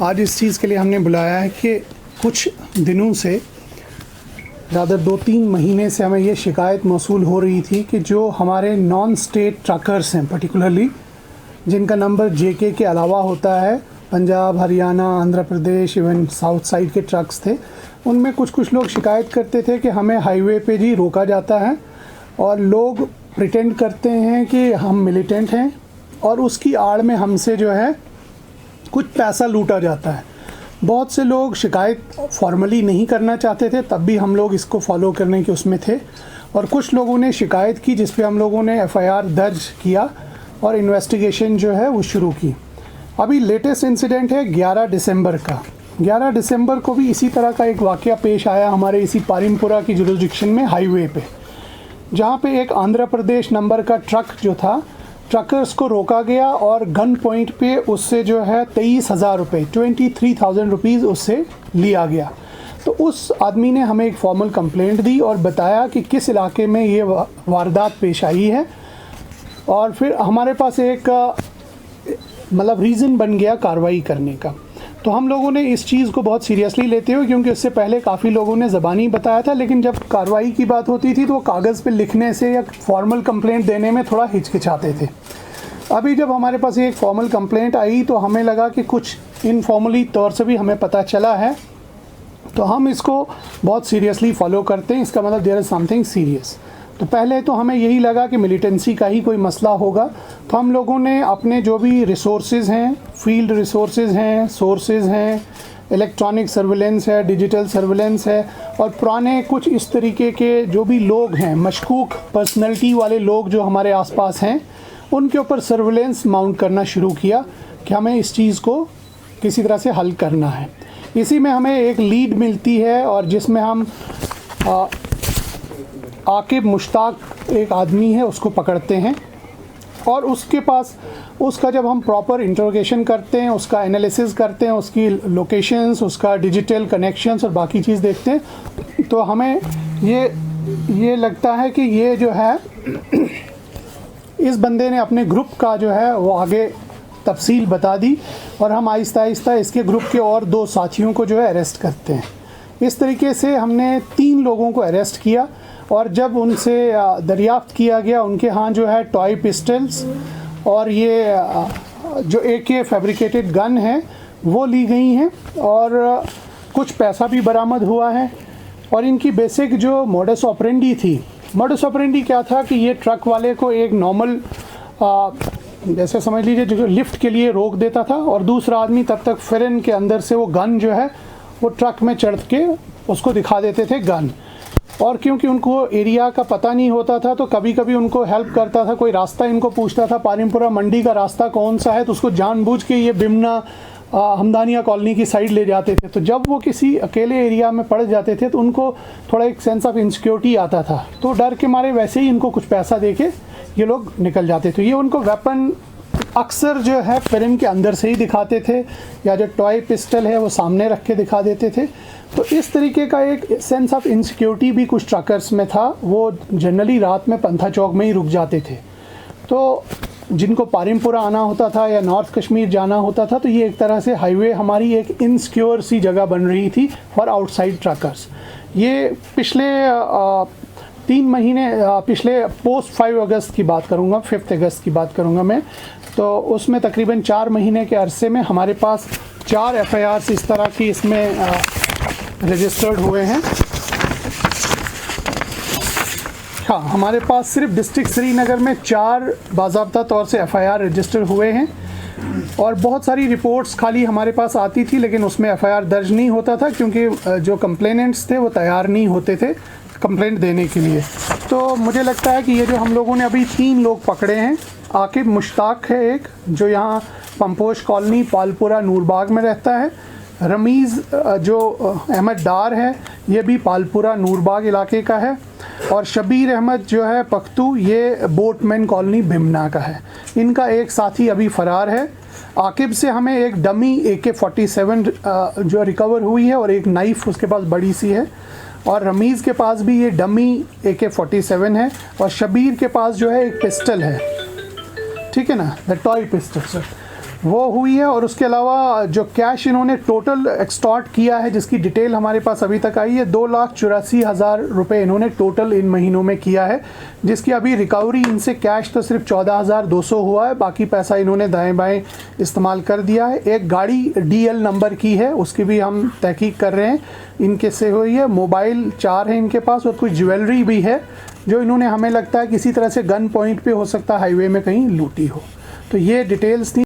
आज इस चीज़ के लिए हमने बुलाया है कि कुछ दिनों से, ज़्यादा 2-3 महीने से हमें ये शिकायत मौसूल हो रही थी कि जो हमारे नॉन स्टेट ट्रकर्स हैं, पर्टिकुलरली जिनका नंबर जेके के अलावा होता है, Punjab, Haryana, Andhra Pradesh, even south side के ट्रक्स थे, उनमें कुछ लोग शिकायत करते थे कि हमें हाईवे पे जी रोका जाता है और लोग प्रिटेंड करते हैं कि हम मिलिटेंट हैं और उसकी आड़ में हमसे जो है कुछ पैसा लूटा जाता है। बहुत से लोग शिकायत फॉर्मली नहीं करना चाहते थे, तब भी हम लोग इसको फॉलो करने के उसमें थे, और कुछ लोगों ने शिकायत की जिस पे हम लोगों ने एफआईआर दर्ज किया और इन्वेस्टिगेशन जो है वो शुरू की। अभी लेटेस्ट इंसिडेंट है 11 दिसंबर का। 11 दिसंबर को भी इसी तरह का एक वाक़या पेश आया हमारे इसी पारिमपुरा की जुरिसडिक्शन में, हाईवे पे, जहाँ पे एक आंध्र प्रदेश नंबर का ट्रक जो था, ट्रकर्स को रोका गया और गन पॉइंट पे उससे जो है 23,000 रुपये, 23,000 रुपीज़ उससे लिया गया। तो उस आदमी ने हमें एक फॉर्मल कंप्लेंट दी और बताया कि किस इलाके में ये वारदात पेश आई है, और फिर हमारे पास एक मतलब रीज़न बन गया कार्रवाई करने का। तो हम लोगों ने इस चीज़ को बहुत सीरियसली लेते हुए, क्योंकि उससे पहले काफ़ी लोगों ने ज़बानी बताया था, लेकिन जब कार्रवाई की बात होती थी तो वो कागज़ पे लिखने से या फॉर्मल कंप्लेंट देने में थोड़ा हिचकिचाते थे। अभी जब हमारे पास एक फॉर्मल कंप्लेंट आई तो हमें लगा कि कुछ इनफॉर्मली तौर से भी हमें पता चला है, तो हम इसको बहुत सीरियसली फॉलो करते हैं। इसका मतलब देयर इज़ समथिंग सीरियस। तो पहले तो हमें यही लगा कि मिलिटेंसी का ही कोई मसला होगा, तो हम लोगों ने अपने जो भी रिसोर्सेज हैं, फील्ड रिसोर्सेज हैं, सोर्सेज हैं, इलेक्ट्रॉनिक सर्विलेंस है, डिजिटल सर्विलेंस है, और पुराने कुछ इस तरीके के जो भी लोग हैं, मशकूक पर्सनैलिटी वाले लोग जो हमारे आसपास हैं, उनके ऊपर सर्विलेंस माउंट करना शुरू किया कि हमें इस चीज़ को किसी तरह से हल करना है। इसी में हमें एक लीड मिलती है और जिसमें हम आकिब मुश्ताक एक आदमी है, उसको पकड़ते हैं और उसके पास उसका जब हम प्रॉपर इंटरोगेशन करते हैं, उसका एनालिसिस करते हैं, उसकी लोकेशंस, उसका डिजिटल कनेक्शंस और बाकी चीज़ देखते हैं, तो हमें ये लगता है कि ये जो है इस बंदे ने अपने ग्रुप का जो है वो आगे तफसील बता दी, और हम आहिस्ता आहिस्ता इसके ग्रुप के और 2 साथियों को जो है अरेस्ट करते हैं। इस तरीके से हमने 3 लोगों को अरेस्ट किया, और जब उनसे दरियाफ्त किया गया, उनके यहाँ जो है टॉय पिस्टल्स और ये जो AK फैब्रिकेटेड गन है वो ली गई हैं, और कुछ पैसा भी बरामद हुआ है। और इनकी बेसिक जो मोडस ऑपरेंडी थी, मोडस ऑपरेंडी क्या था कि ये ट्रक वाले को एक नॉर्मल जैसे समझ लीजिए जो लिफ्ट के लिए रोक देता था, और दूसरा आदमी तब तक फिरन के अंदर से वो गन जो है वो ट्रक में चढ़ के उसको दिखा देते थे गन। और क्योंकि उनको एरिया का पता नहीं होता था, तो कभी कभी उनको हेल्प करता था, कोई रास्ता इनको पूछता था, पारिमपुरा मंडी का रास्ता कौन सा है, तो उसको जानबूझ के ये बिमना हमदानिया कॉलोनी की साइड ले जाते थे। तो जब वो किसी अकेले एरिया में पड़ जाते थे तो उनको थोड़ा एक सेंस ऑफ इनसिक्योरिटी आता था, तो डर के मारे वैसे ही इनको कुछ पैसा दे के ये लोग निकल जाते थे। ये उनको वेपन अक्सर जो है फिल्म के अंदर से ही दिखाते थे, या जो टॉय पिस्टल है वो सामने रख के दिखा देते थे। तो इस तरीके का एक सेंस ऑफ इनसिक्योरिटी भी कुछ ट्रकर्स में था। वो जनरली रात में पंथा चौक में ही रुक जाते थे, तो जिनको पारिमपुरा आना होता था या नॉर्थ कश्मीर जाना होता था, तो ये एक तरह से हाईवे हमारी एक इनसिक्योर सी जगह बन रही थी फॉर आउटसाइड ट्रकर्स। ये पिछले 3 महीने, पिछले पोस्ट 5 अगस्त की बात करूँगा, 5 अगस्त की बात करूँगा मैं, तो उसमें तकरीबन 4 महीने के अरसे में हमारे पास 4 FIRs इस तरह की इसमें रजिस्टर्ड हुए हैं। हाँ, हमारे पास सिर्फ डिस्ट्रिक्ट श्रीनगर में 4 बाज़ाब्ता तौर से FIR रजिस्टर हुए हैं, और बहुत सारी रिपोर्ट्स खाली हमारे पास आती थी, लेकिन उसमें FIR दर्ज नहीं होता था, क्योंकि जो कंप्लेनेंट्स थे वो तैयार नहीं होते थे कंप्लेंट देने के लिए। तो मुझे लगता है कि ये जो हम लोगों ने अभी 3 लोग पकड़े हैं, आकिब मुश्ताक है एक, जो यहाँ पंपोश कॉलोनी पालपुरा नूरबाग में रहता है। रमीज़ जो अहमद डार है, ये भी पालपुरा नूरबाग इलाके का है। और शबीर अहमद जो है पख्तू, ये बोटमैन कॉलोनी बिमना का है। इनका एक साथी अभी फ़रार है। आकिब से हमें एक डमी AK-47 जो रिकवर हुई है, और एक नाइफ़ उसके पास बड़ी सी है। और रमीज़ के पास भी ये डमी AK-47 है, और शबीर के पास जो है एक पिस्टल है, ठीक है ना, द टॉय पिस्टल सर, वो हुई है। और उसके अलावा जो कैश इन्होंने टोटल एक्सटॉर्ट किया है, जिसकी डिटेल हमारे पास अभी तक आई है, 2,84,000 रुपये इन्होंने टोटल इन महीनों में किया है, जिसकी अभी रिकवरी इनसे कैश तो सिर्फ 14,200 हुआ है, बाकी पैसा इन्होंने दाएं बाएं इस्तेमाल कर दिया है। एक गाड़ी DL नंबर की है, उसकी भी हम तहकीक कर रहे हैं, इनके से हुई है। मोबाइल 4 है इनके पास, और कुछ ज्वेलरी भी है जो इन्होंने, हमें लगता है किसी तरह से गन पॉइंट पे हो सकता है हाईवे में कहीं लूटी हो। तो ये डिटेल्स थी।